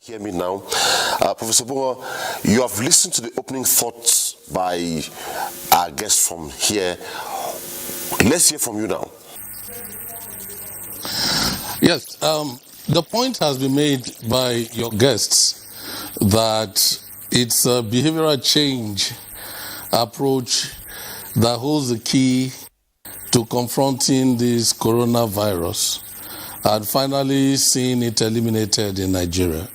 Hear me now. Professor Boa, you have listened to the opening thoughts by our guests from here. Let's hear from you now. Yes, the point has been made by your guests that it's a behavioral change approach that holds the key to confronting this coronavirus and finally seeing it eliminated in Nigeria.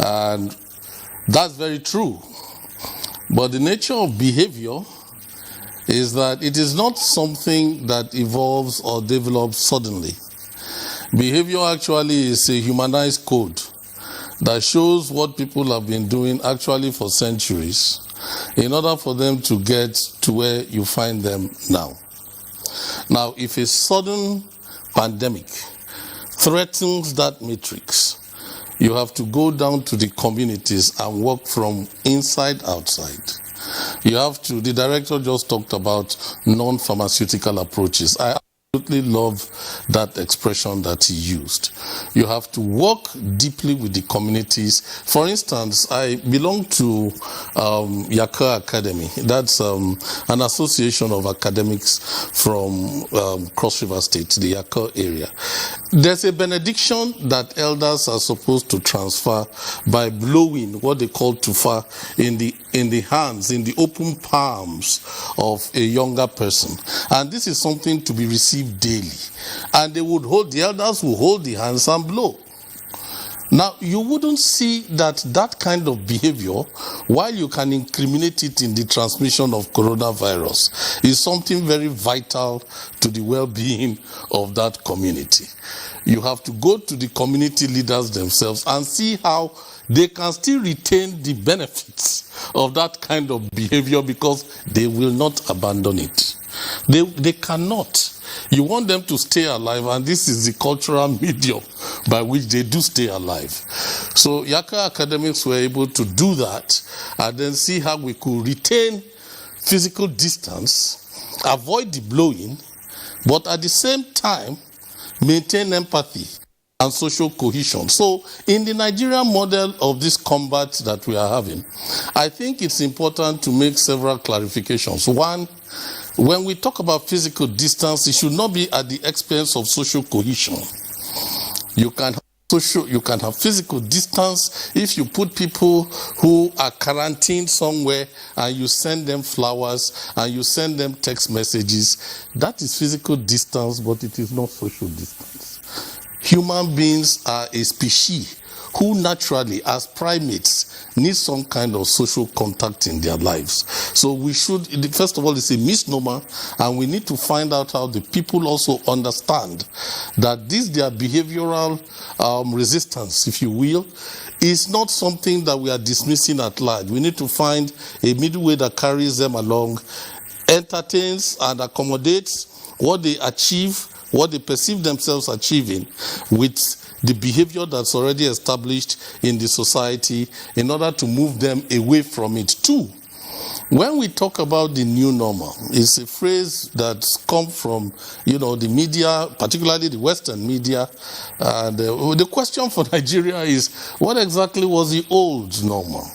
And that's very true. But the nature of behavior is that it is not something that evolves or develops suddenly. Behavior actually is a humanized code that shows what people have been doing actually for centuries in order for them to get to where you find them now. Now, if a sudden pandemic threatens that matrix, you have to go down to the communities and work from inside outside. You have to, the director just talked about non-pharmaceutical approaches. I absolutely love that expression that he used. You have to work deeply with the communities. For instance, I belong to Yaka Academy. That's an association of academics from Cross River State, the Yaka area. There's a benediction that elders are supposed to transfer by blowing what they call tufa in the hands, in the open palms of a younger person. And this is something to be received daily. And the elders will hold the hands and blow. Now, you wouldn't see that kind of behavior, while you can incriminate it in the transmission of coronavirus, is something very vital to the well-being of that community. You have to go to the community leaders themselves and see how they can still retain the benefits of that kind of behavior because they will not abandon it. They cannot. You want them to stay alive, and this is the cultural medium by which they do stay alive. So Yaka academics were able to do that and then see how we could retain physical distance, avoid the blowing, but at the same time maintain empathy and social cohesion. So in the Nigerian model of this combat that we are having, I think it's important to make several clarifications. One, when we talk about physical distance, it should not be at the expense of social cohesion. You can have physical distance if you put people who are quarantined somewhere and you send them flowers and you send them text messages. That is physical distance, but it is not social distance. Human beings are a species who naturally, as primates, need some kind of social contact in their lives. So we should, first of all, it's a misnomer, and we need to find out how the people also understand that their behavioral resistance, if you will, is not something that we are dismissing at large. We need to find a middle way that carries them along, entertains and accommodates what they achieve, what they perceive themselves achieving with the behavior that's already established in the society in order to move them away from it. Two, when we talk about the new normal, it's a phrase that's come from, the media, particularly the Western media. And the question for Nigeria is, what exactly was the old normal?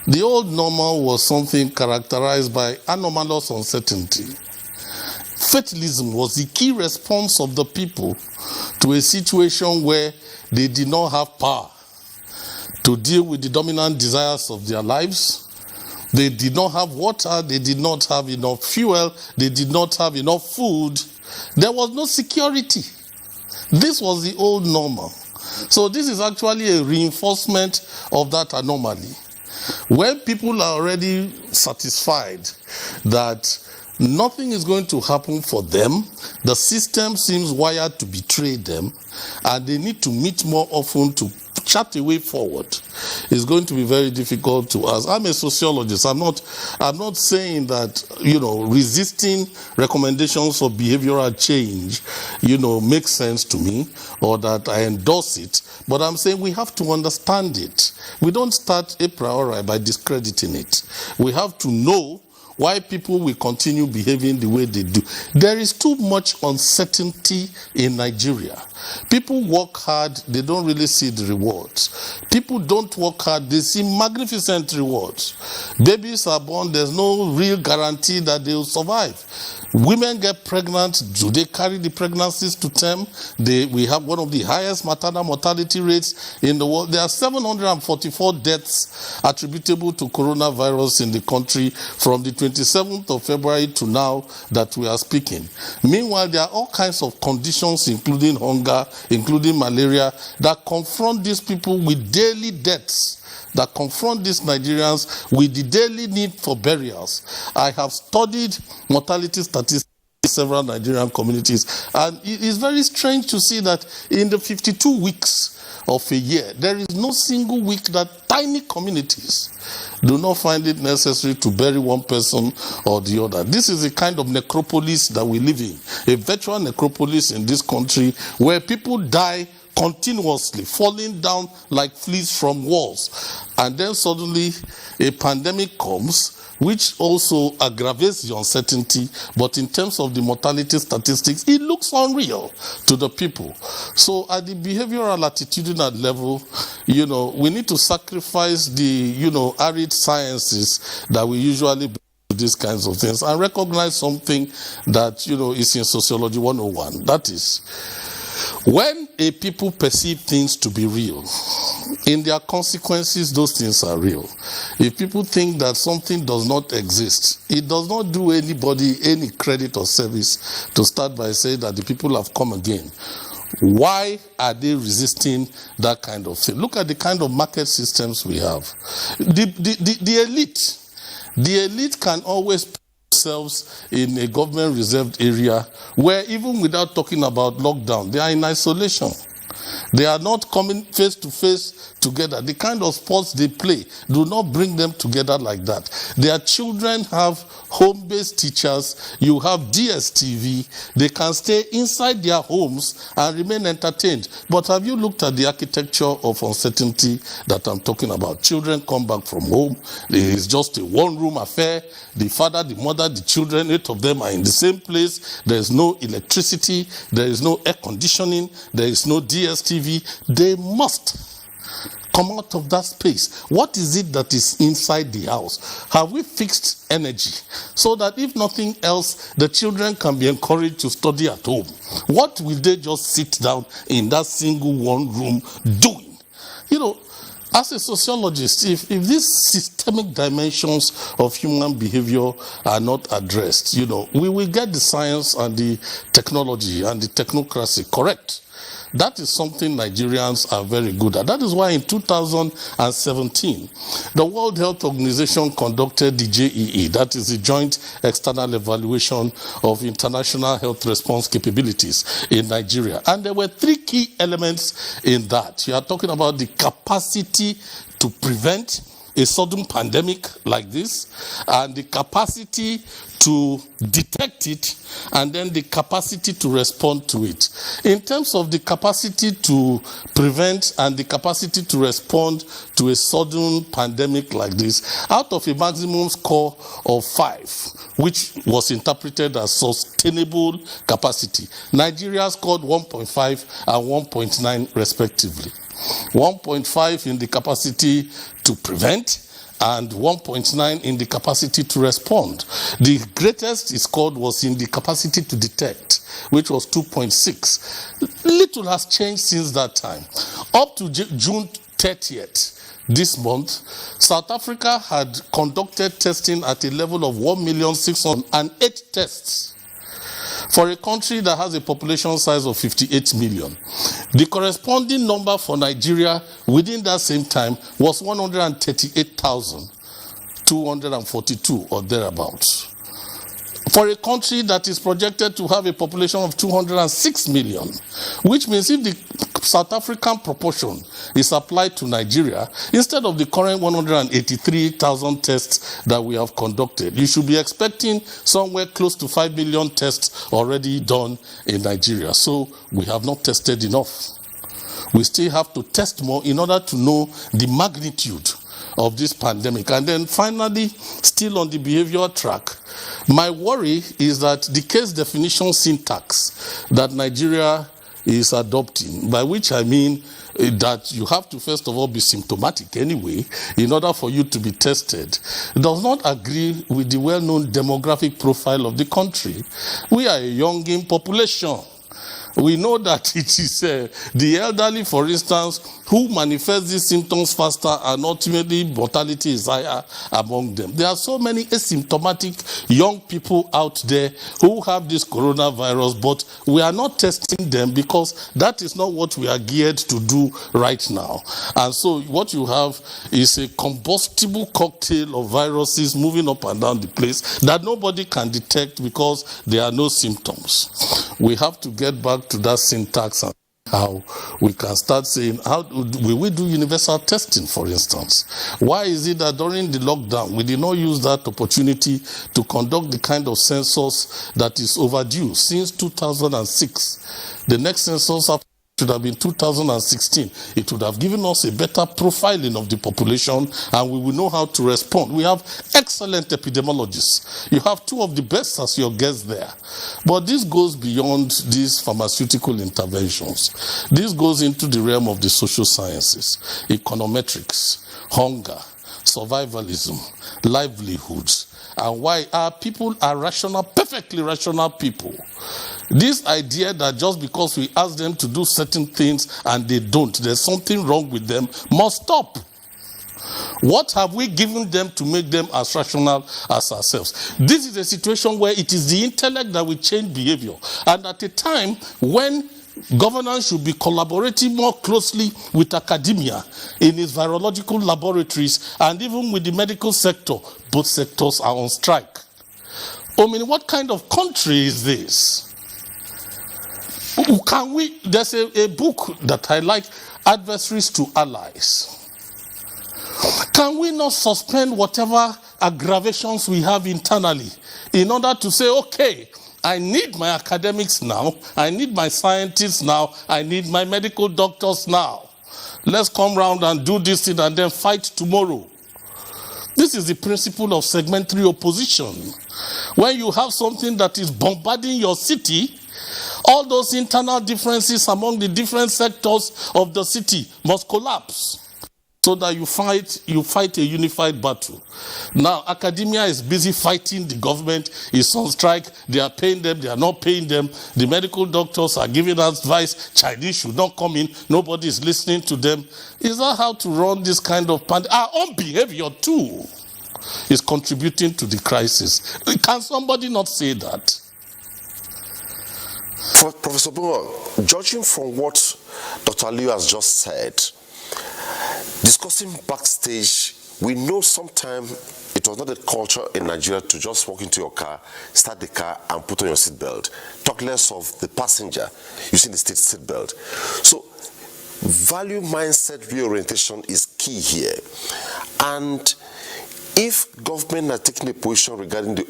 The old normal was something characterized by anomalous uncertainty. Fatalism was the key response of the people to a situation where they did not have power to deal with the dominant desires of their lives. They did not have water, they did not have enough fuel, they did not have enough food. There was no security. This was the old normal. So this is actually a reinforcement of that anomaly. When people are already satisfied that nothing is going to happen for them, the system seems wired to betray them, and they need to meet more often to chart a way forward. It's going to be very difficult to us. I'm a sociologist. I'm not saying that, resisting recommendations for behavioral change, makes sense to me or that I endorse it. But I'm saying we have to understand it. We don't start a priori by discrediting it. We have to know why people will continue behaving the way they do. There is too much uncertainty in Nigeria. People work hard, they don't really see the rewards. People don't work hard, they see magnificent rewards. Babies are born, there's no real guarantee that they will survive. Women get pregnant, do they carry the pregnancies to term? We have one of the highest maternal mortality rates in the world. There are 744 deaths attributable to coronavirus in the country from the 27th of February to now that we are speaking. Meanwhile, there are all kinds of conditions, including hunger, including malaria, that confront these people with daily deaths, that confront these Nigerians with the daily need for burials. I have studied mortality statistics in several Nigerian communities, and it is very strange to see that in the 52 weeks of a year, there is no single week that tiny communities do not find it necessary to bury one person or the other. This is the kind of necropolis that we live in, a virtual necropolis in this country where people die continuously, falling down like fleas from walls. And then suddenly a pandemic comes, which also aggravates the uncertainty, but in terms of the mortality statistics, it looks unreal to the people. So at the behavioral attitudinal level, we need to sacrifice the, arid sciences that we usually bring to these kinds of things and recognize something that, is in Sociology 101. That is, when a people perceive things to be real, in their consequences, those things are real. If people think that something does not exist, it does not do anybody any credit or service to start by saying that the people have come again. Why are they resisting that kind of thing? Look at the kind of market systems we have. The elite can always put themselves in a government reserved area where, even without talking about lockdown, they are in isolation. They are not coming face to face together. The kind of sports they play do not bring them together like that. Their children have home-based teachers. You have DSTV. They can stay inside their homes and remain entertained. But have you looked at the architecture of uncertainty that I'm talking about? Children come back from home. It's just a one-room affair. The father, the mother, the children, 8 of them are in the same place. There is no electricity. There is no air conditioning. There is no DSTV. They must come out of that space. What is it that is inside the house? Have we fixed energy so that if nothing else, the children can be encouraged to study at home? What will they just sit down in that single one room doing? As a sociologist, if these systemic dimensions of human behavior are not addressed, we will get the science and the technology and the technocracy correct. That is something Nigerians are very good at. That is why in 2017, the World Health Organization conducted the JEE, that is the Joint External Evaluation of International Health Response Capabilities in Nigeria. And there were 3 key elements in that. You are talking about the capacity to prevent a sudden pandemic like this, and the capacity to detect it, and then the capacity to respond to it. In terms of the capacity to prevent and the capacity to respond to a sudden pandemic like this, out of a maximum score of 5, which was interpreted as sustainable capacity, Nigeria scored 1.5 and 1.9 respectively. 1.5 in the capacity to prevent and 1.9 in the capacity to respond. The greatest it scored was in the capacity to detect, which was 2.6. Little has changed since that time. Up to June 30th, this month, South Africa had conducted testing at a level of 1,608,000 tests for a country that has a population size of 58 million. The corresponding number for Nigeria within that same time was 138,242 or thereabouts. For a country that is projected to have a population of 206 million, which means if the South African proportion is applied to Nigeria, instead of the current 183,000 tests that we have conducted, you should be expecting somewhere close to 5 million tests already done in Nigeria. So we have not tested enough. We still have to test more in order to know the magnitude of this pandemic. And then finally, still on the behavioral track, my worry is that the case definition syntax that Nigeria is adopting, by which I mean that you have to first of all be symptomatic anyway in order for you to be tested, does not agree with the well-known demographic profile of the country. We are a young in population. We know that it is the elderly, for instance, who manifest these symptoms faster, and ultimately mortality is higher among them. There are so many asymptomatic young people out there who have this coronavirus, but we are not testing them because that is not what we are geared to do right now. And so what you have is a combustible cocktail of viruses moving up and down the place that nobody can detect because there are no symptoms. We have to get back to that syntax and how we can start saying, how will we do universal testing, for instance? Why is it that during the lockdown, we did not use that opportunity to conduct the kind of census that is overdue since 2006? The next census should have been 2016. It would have given us a better profiling of the population, and we will know how to respond. We have excellent epidemiologists. You have two of the best as your guests there. But this goes beyond these pharmaceutical interventions. This goes into the realm of the social sciences, econometrics, hunger, survivalism, livelihoods, and why our people are rational, perfectly rational people. This idea that just because we ask them to do certain things and they don't, there's something wrong with them, must stop. What have we given them to make them as rational as ourselves? This is a situation where it is the intellect that will change behavior. And at a time when governance should be collaborating more closely with academia in its virological laboratories and even with the medical sector, both sectors are on strike. I mean, what kind of country is this? Can we, there's a book that I like, Adversaries to Allies. Can we not suspend whatever aggravations we have internally in order to say, okay, I need my academics now, I need my scientists now, I need my medical doctors now. Let's come round and do this thing and then fight tomorrow. This is the principle of segmentary opposition. When you have something that is bombarding your city, all those internal differences among the different sectors of the city must collapse so that you fight a unified battle. Now, academia is busy fighting the government, is on strike, they are paying them, they are not paying them. The medical doctors are giving advice, Chinese should not come in, nobody is listening to them. Is that how to run this kind of pandemic? Our own behavior too is contributing to the crisis. Can somebody not say that? Professor Bunga, judging from what Dr. Liu has just said, discussing backstage, we know sometimes it was not a culture in Nigeria to just walk into your car, start the car, and put on your seatbelt. Talk less of the passenger using the state seatbelt. So, value mindset reorientation is key here. And if government are taking a position regarding the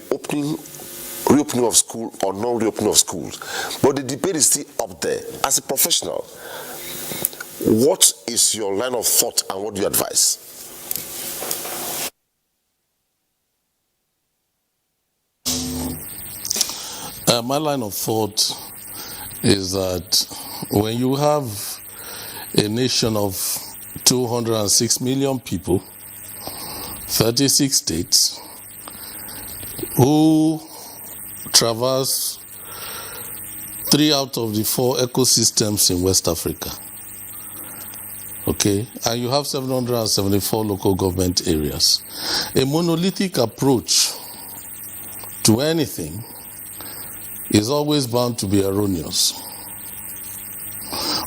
reopening of school or non-reopening of schools, but the debate is still up there. As a professional, what is your line of thought and what do you advise? My line of thought is that when you have a nation of 206 million people, 36 states, who traverse 3 out of the 4 ecosystems in West Africa. Okay, and you have 774 local government areas. A monolithic approach to anything is always bound to be erroneous.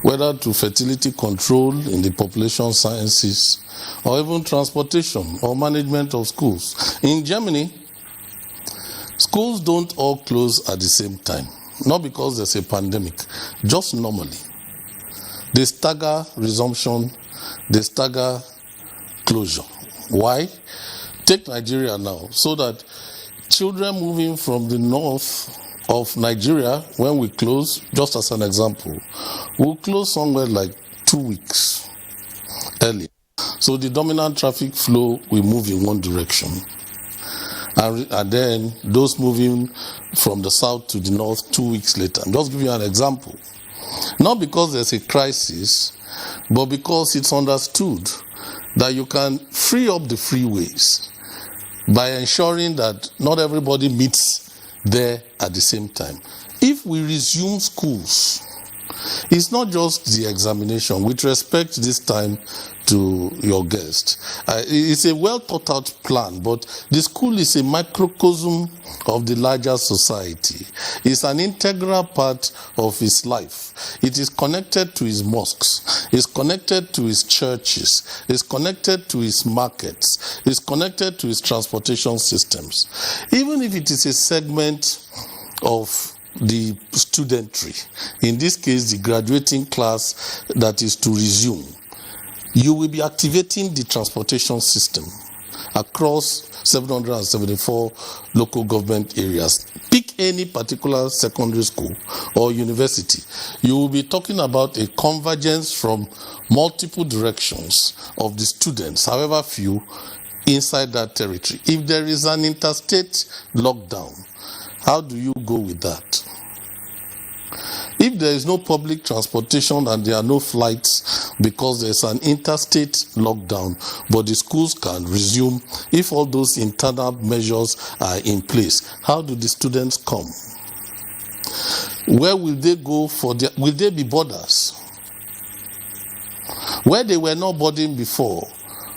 Whether to fertility control in the population sciences, or even transportation or management of schools. In Germany, schools don't all close at the same time. Not because there's a pandemic, just normally. They stagger resumption, they stagger closure. Why? Take Nigeria now, so that children moving from the north of Nigeria, when we close, just as an example, we'll close somewhere like 2 weeks early. So the dominant traffic flow will move in one direction. And then those moving from the south to the north 2 weeks later. I'm just giving you an example. Not because there's a crisis, but because it's understood that you can free up the freeways by ensuring that not everybody meets there at the same time. If we resume schools, it's not just the examination. With respect this time to your guest, it's a well thought out plan, but the school is a microcosm of the larger society. It's an integral part of his life. It is connected to his mosques. It's connected to his churches. It's connected to his markets. It's connected to his transportation systems. Even if it is a segment of the studentry, in this case the graduating class that is to resume, you will be activating the transportation system across 774 local government areas. Pick any particular secondary school or university. You will be talking about a convergence from multiple directions of the students, however few, inside that territory. If there is an interstate lockdown, how do you go with that? If there is no public transportation and there are no flights because there's an interstate lockdown, but the schools can resume, if all those internal measures are in place, how do the students come? Where will they go for their, will there be borders? Where they were not boarding before,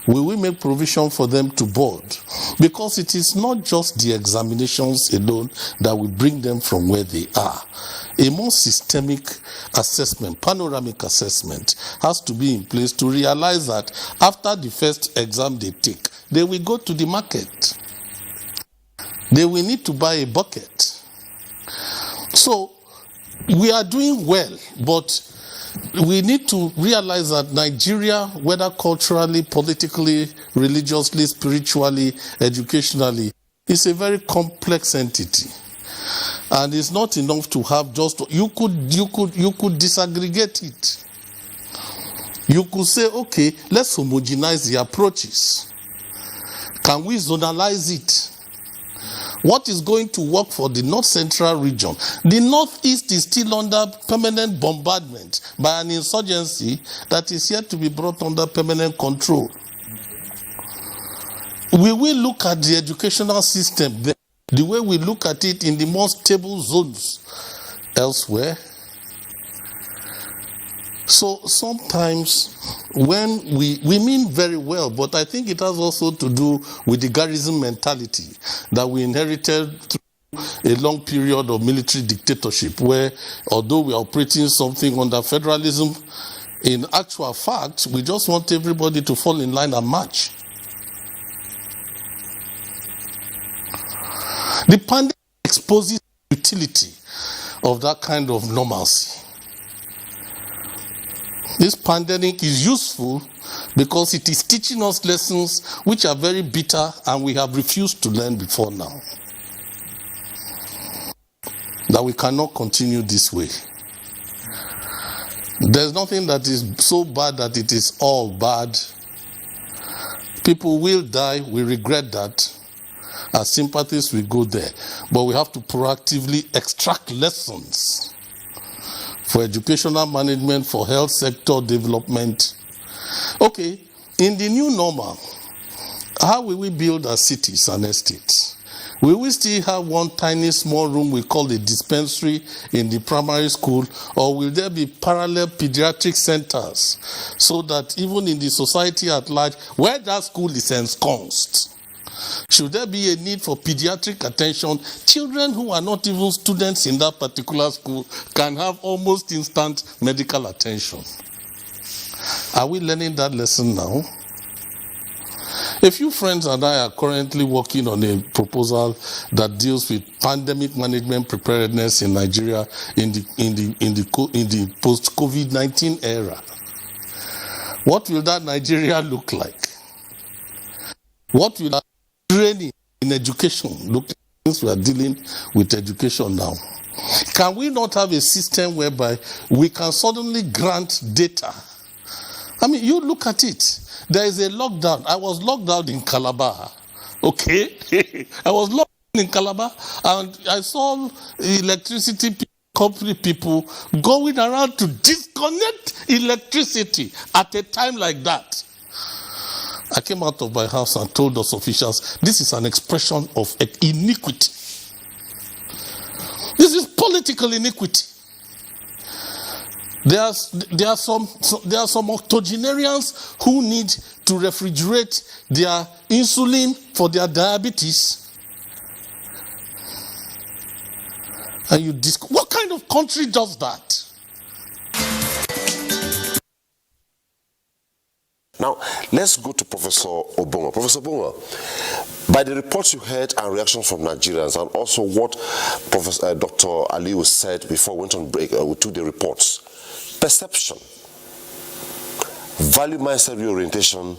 will we make provision for them to board? Because it is not just the examinations alone that will bring them from where they are. A more systemic assessment, panoramic assessment, has to be in place to realize that after the first exam they take, they will go to the market. They will need to buy a bucket. So we are doing well, but we need to realize that Nigeria, whether culturally, politically, religiously, spiritually, educationally, is a very complex entity. And it's not enough to have just, you could disaggregate it. You could say, okay, let's homogenize the approaches. Can we zonalize it? What is going to work for the North Central region? The Northeast is still under permanent bombardment by an insurgency that is yet to be brought under permanent control. We will look at the educational system there, the way we look at it in the more stable zones elsewhere. So sometimes when we mean very well, but I think it has also to do with the garrison mentality that we inherited through a long period of military dictatorship, where although we are operating something under federalism, in actual fact, we just want everybody to fall in line and march. The pandemic exposes the utility of that kind of normalcy. This pandemic is useful because it is teaching us lessons which are very bitter and we have refused to learn before now. That we cannot continue this way. There's nothing that is so bad that it is all bad. People will die, we regret that. Our sympathies will go there. But we have to proactively extract lessons for educational management, for health sector development. Okay, in the new normal, how will we build our cities and estates? Will we still have one tiny small room we call a dispensary in the primary school, or will there be parallel pediatric centers so that even in the society at large, where that school is ensconced, should there be a need for pediatric attention, children who are not even students in that particular school can have almost instant medical attention. Are we learning that lesson now? A few friends and I are currently working on a proposal that deals with pandemic management preparedness in Nigeria in the post-COVID-19 era. What will that Nigeria look like? What will training in education look like, since we are dealing with education now? Can we not have a system whereby we can suddenly grant data? I mean, you look at it. there is a lockdown. I was locked down in Calabar. Okay? I was locked in Calabar and I saw electricity company people going around to disconnect electricity at a time like that. I came out of my house and told those officials, this is an expression of iniquity. This is political iniquity. There are some octogenarians who need to refrigerate their insulin for their diabetes. And what kind of country does that? Now, let's go to Professor Obonga. Professor Obonga, by the reports you heard and reactions from Nigerians, and also what Dr. Aliyu said before we went on break, we took the reports, perception, value mindset reorientation,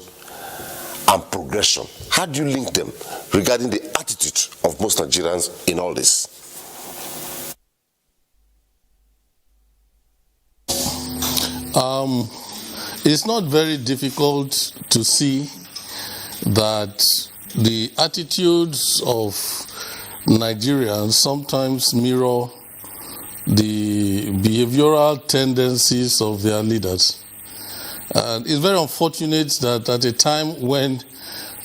and progression. How do you link them regarding the attitude of most Nigerians in all this? It's not very difficult to see that the attitudes of Nigerians sometimes mirror the behavioral tendencies of their leaders. And it's very unfortunate that at a time when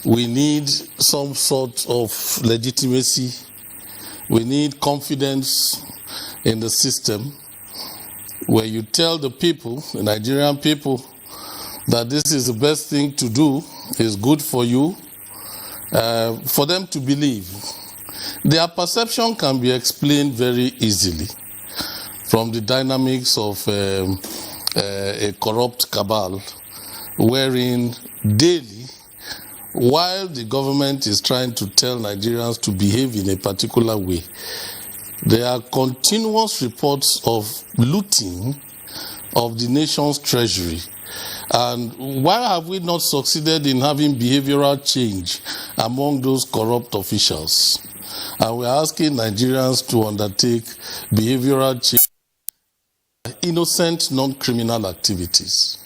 we need some sort of legitimacy, we need confidence in the system, where you tell the people, the Nigerian people, that this is the best thing to do, is good for you, for them to believe. Their perception can be explained very easily from the dynamics of a corrupt cabal, wherein daily, while the government is trying to tell Nigerians to behave in a particular way, there are continuous reports of looting of the nation's treasury. And why have we not succeeded in having behavioral change among those corrupt officials? And we're asking Nigerians to undertake behavioral change, innocent, non-criminal activities.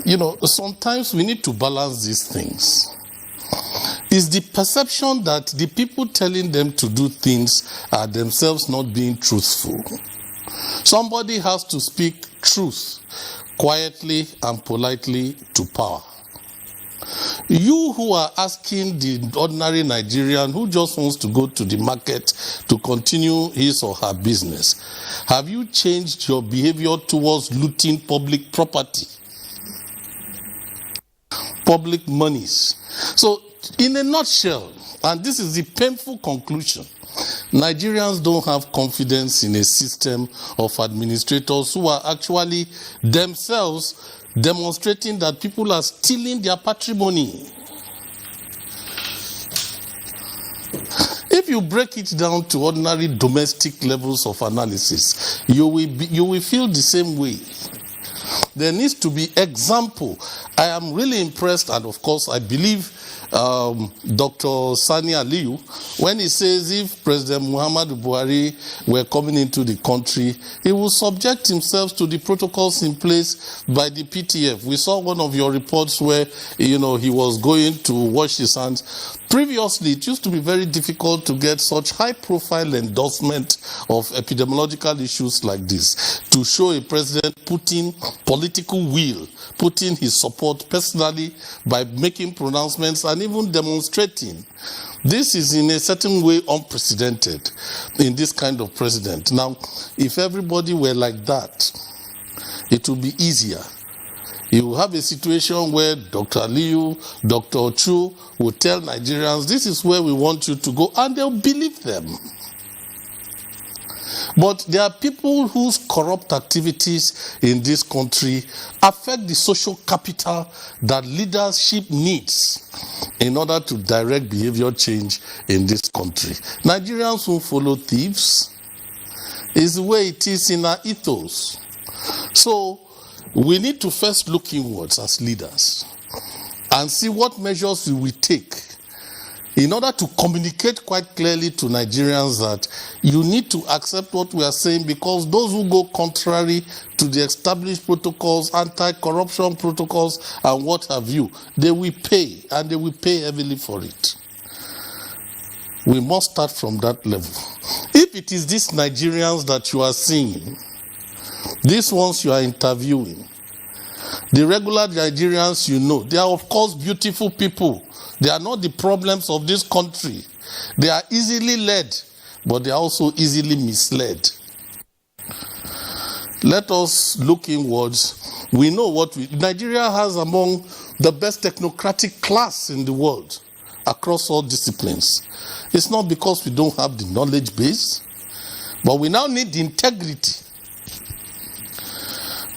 You know, sometimes we need to balance these things. Is the perception that the people telling them to do things are themselves not being truthful. Somebody has to speak truth quietly and politely to power. You who are asking the ordinary Nigerian who just wants to go to the market to continue his or her business, have you changed your behavior towards looting public property, public monies? So, in a nutshell, and this is the painful conclusion, Nigerians don't have confidence in a system of administrators who are actually themselves demonstrating that people are stealing their patrimony. If you break it down to ordinary domestic levels of analysis, you will feel the same way. There needs to be example. I am really impressed, and of course I believe Dr. Sani Aliyu, when he says if President Muhammadu Buhari were coming into the country, he will subject himself to the protocols in place by the PTF. We saw one of your reports where, he was going to wash his hands. Previously, it used to be very difficult to get such high-profile endorsement of epidemiological issues like this, to show a president putting political will, putting his support personally by making pronouncements and even demonstrating. This is in a certain way unprecedented in this kind of president. Now, if everybody were like that, it would be easier. You have a situation where Dr. Aliyu, Dr. Ochu will tell Nigerians, this is where we want you to go, and they'll believe them. But there are people whose corrupt activities in this country affect the social capital that leadership needs in order to direct behavior change in this country. Nigerians who follow thieves is the way it is in our ethos. So we need to first look inwards as leaders and see what measures we will take in order to communicate quite clearly to Nigerians that you need to accept what we are saying, because those who go contrary to the established protocols, anti-corruption protocols, and what have you, they will pay, and they will pay heavily for it. We must start from that level. If it is these Nigerians that you are seeing, these ones you are interviewing, the regular Nigerians you know, they are of course beautiful people. They are not the problems of this country. They are easily led, but they are also easily misled. Let us look inwards. We know Nigeria has among the best technocratic class in the world across all disciplines. It's not because we don't have the knowledge base, but we now need the integrity.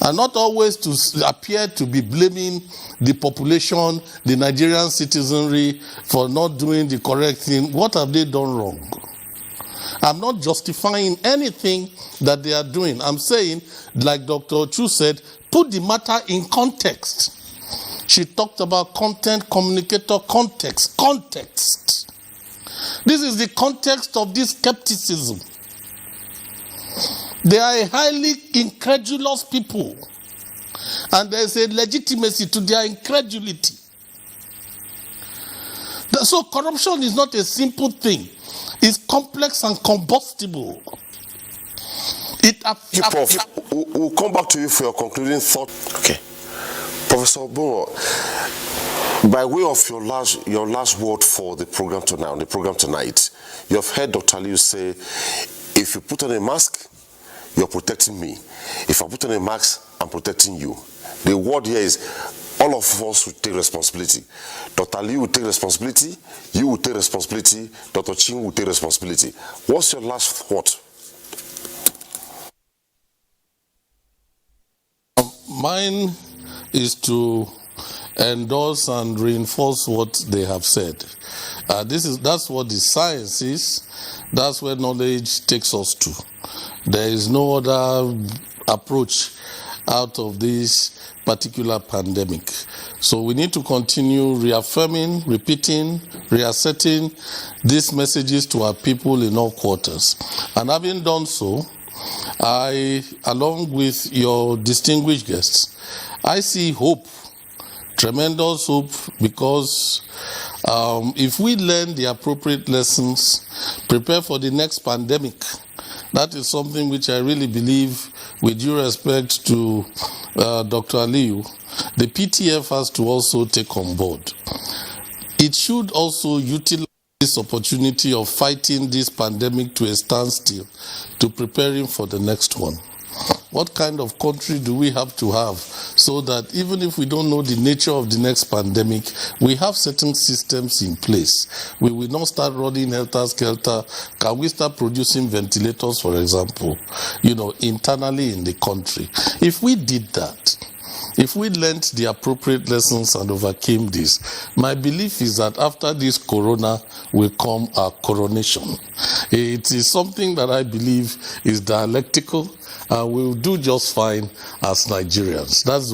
And not always to appear to be blaming the population, the Nigerian citizenry, for not doing the correct thing. What have they done wrong? I'm not justifying anything that they are doing. I'm saying, like Dr. Ochu said, put the matter in context. She talked about content communicator context. Context. This is the context of this skepticism. They are a highly incredulous people, and there is a legitimacy to their incredulity. So corruption is not a simple thing. It's complex and combustible. Prof, we'll come back to you for your concluding thought. Okay. Professor Bo, by way of your last word for the program tonight, you have heard Dr. Aliyu say, if you put on a mask, you're protecting me. If I put on a mask, I'm protecting you. The word here is all of us will take responsibility. Dr. Aliyu will take responsibility, you will take responsibility, Dr. Chin will take responsibility. What's your last thought? Mine is to endorse and reinforce what they have said. That's what the science is. That's where knowledge takes us to. There is no other approach out of this particular pandemic. So we need to continue reaffirming, repeating, reasserting these messages to our people in all quarters. And having done so, I, along with your distinguished guests, I see hope, tremendous hope, because if we learn the appropriate lessons, prepare for the next pandemic, that is something which I really believe, with due respect to Dr. Aliyu, the PTF has to also take on board. It should also utilize this opportunity of fighting this pandemic to a standstill, to preparing for the next one. What kind of country do we have to have so that even if we don't know the nature of the next pandemic, we have certain systems in place? We will not start running helter-skelter. Can we start producing ventilators, for example, internally in the country? If we did that, if we learned the appropriate lessons and overcame this, my belief is that after this corona will come our coronation. It is something that I believe is dialectical, and we'll do just fine as Nigerians. That's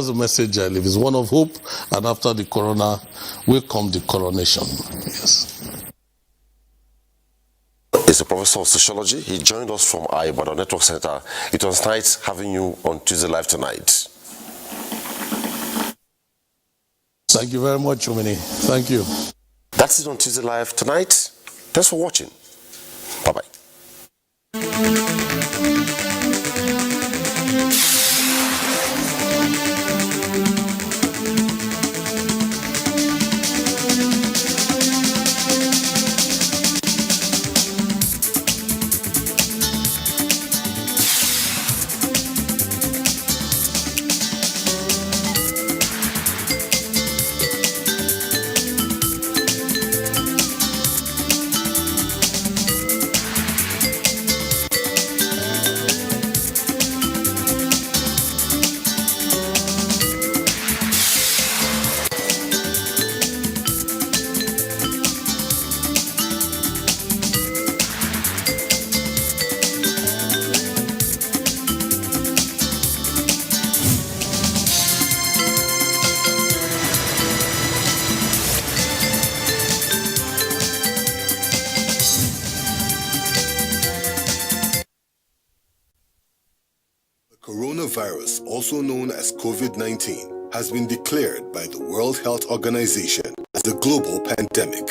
the message I live. It's one of hope, and after the corona will come the coronation. Yes. He's a professor of sociology. He joined us from Ibadan Network Center. It was nice having you on Tuesday Live tonight. Thank you very much, Umini. Thank you. That's it on Tuesday Live tonight. Thanks for watching. Bye-bye. Coronavirus, also known as COVID-19, has been declared by the World Health Organization as a global pandemic.